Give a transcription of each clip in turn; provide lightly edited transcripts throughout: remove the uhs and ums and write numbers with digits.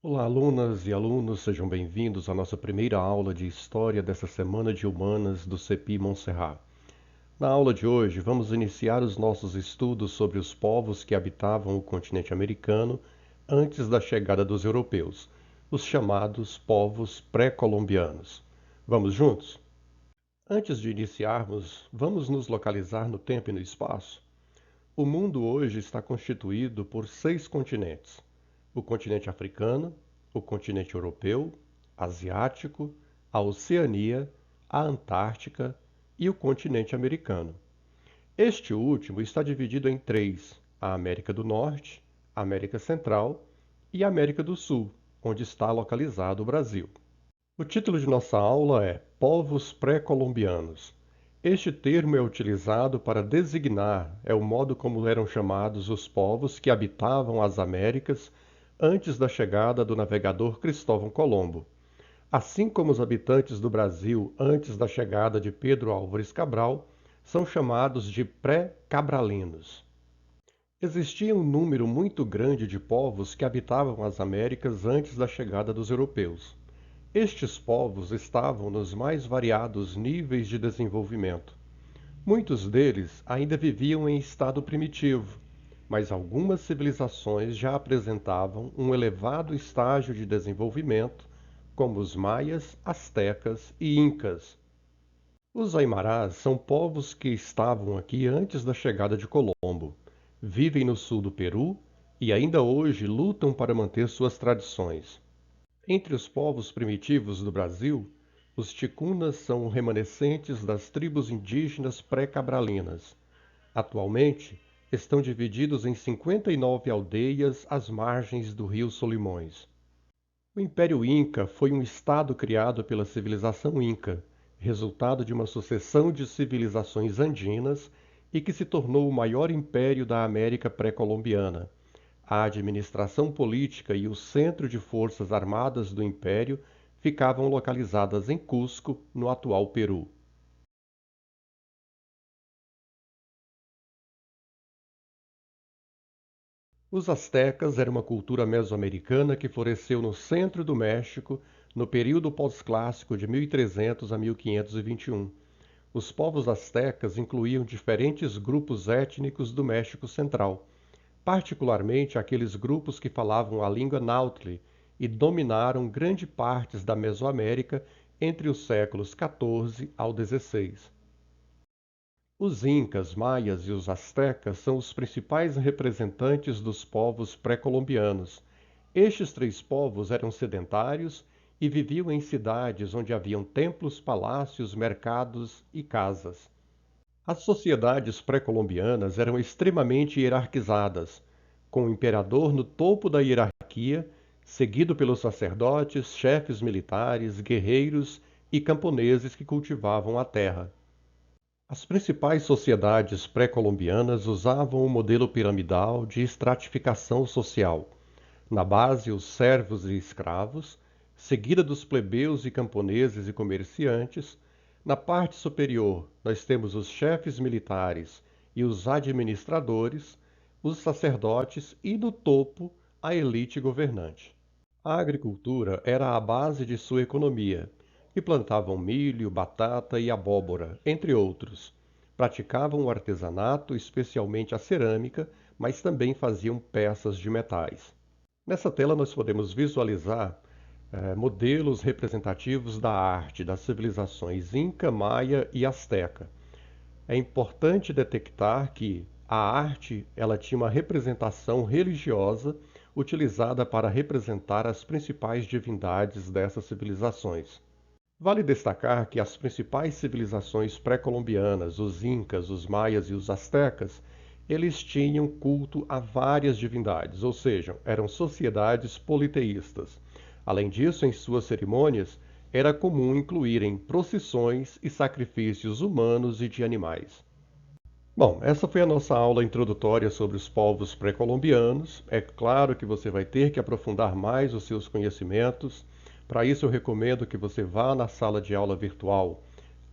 Olá, alunas e alunos, sejam bem-vindos à nossa primeira aula de História dessa Semana de Humanas do CEPI Montserrat. Na aula de hoje, vamos iniciar os nossos estudos sobre os povos que habitavam o continente americano antes da chegada dos europeus, os chamados povos pré-colombianos. Vamos juntos? Antes de iniciarmos, vamos nos localizar no tempo e no espaço. O mundo hoje está constituído por 6 continentes: o continente africano, o continente europeu, asiático, a Oceania, a Antártica e o continente americano. Este último está dividido em três: a América do Norte, a América Central e a América do Sul, onde está localizado o Brasil. O título de nossa aula é Povos Pré-Colombianos. Este termo é utilizado para designar o modo como eram chamados os povos que habitavam as Américas antes da chegada do navegador Cristóvão Colombo, assim como os habitantes do Brasil antes da chegada de Pedro Álvares Cabral são chamados de pré-cabralinos. Existia um número muito grande de povos que habitavam as Américas antes da chegada dos europeus. Estes povos estavam nos mais variados níveis de desenvolvimento. Muitos deles ainda viviam em estado primitivo, mas algumas civilizações já apresentavam um elevado estágio de desenvolvimento, como os maias, astecas e incas. Os aimarás são povos que estavam aqui antes da chegada de Colombo. Vivem no sul do Peru e ainda hoje lutam para manter suas tradições. Entre os povos primitivos do Brasil, os ticunas são remanescentes das tribos indígenas pré-cabralinas. Atualmente, estão divididos em 59 aldeias às margens do rio Solimões. O Império Inca foi um estado criado pela civilização Inca, resultado de uma sucessão de civilizações andinas e que se tornou o maior império da América pré-colombiana. A administração política e o centro de forças armadas do império ficavam localizadas em Cusco, no atual Peru. Os astecas eram uma cultura mesoamericana que floresceu no centro do México no período pós-clássico de 1300 a 1521. Os povos astecas incluíam diferentes grupos étnicos do México Central, particularmente aqueles grupos que falavam a língua náutli e dominaram grande partes da Mesoamérica entre os séculos XIV ao XVI. Os incas, maias e os astecas são os principais representantes dos povos pré-colombianos. Estes três povos eram sedentários e viviam em cidades onde haviam templos, palácios, mercados e casas. As sociedades pré-colombianas eram extremamente hierarquizadas, com o imperador no topo da hierarquia, seguido pelos sacerdotes, chefes militares, guerreiros e camponeses que cultivavam a terra. As principais sociedades pré-colombianas usavam o modelo piramidal de estratificação social. Na base, os servos e escravos, seguida dos plebeus e camponeses e comerciantes. Na parte superior, nós temos os chefes militares e os administradores, os sacerdotes e, no topo, a elite governante. A agricultura era a base de sua economia, e plantavam milho, batata e abóbora, entre outros. Praticavam o artesanato, especialmente a cerâmica, mas também faziam peças de metais. Nessa tela nós podemos visualizar modelos representativos da arte das civilizações Inca, Maia e Asteca. É importante detectar que a arte ela tinha uma representação religiosa utilizada para representar as principais divindades dessas civilizações. Vale destacar que as principais civilizações pré-colombianas, os incas, os maias e os astecas, eles tinham culto a várias divindades, ou seja, eram sociedades politeístas. Além disso, em suas cerimônias, era comum incluírem procissões e sacrifícios humanos e de animais. Bom, essa foi a nossa aula introdutória sobre os povos pré-colombianos. É claro que você vai ter que aprofundar mais os seus conhecimentos. Para isso, eu recomendo que você vá na sala de aula virtual,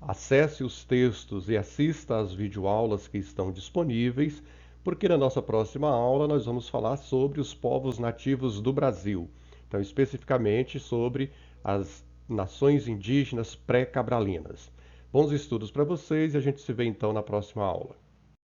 acesse os textos e assista às videoaulas que estão disponíveis, porque na nossa próxima aula nós vamos falar sobre os povos nativos do Brasil. Então, especificamente sobre as nações indígenas pré-cabralinas. Bons estudos para vocês e a gente se vê então na próxima aula.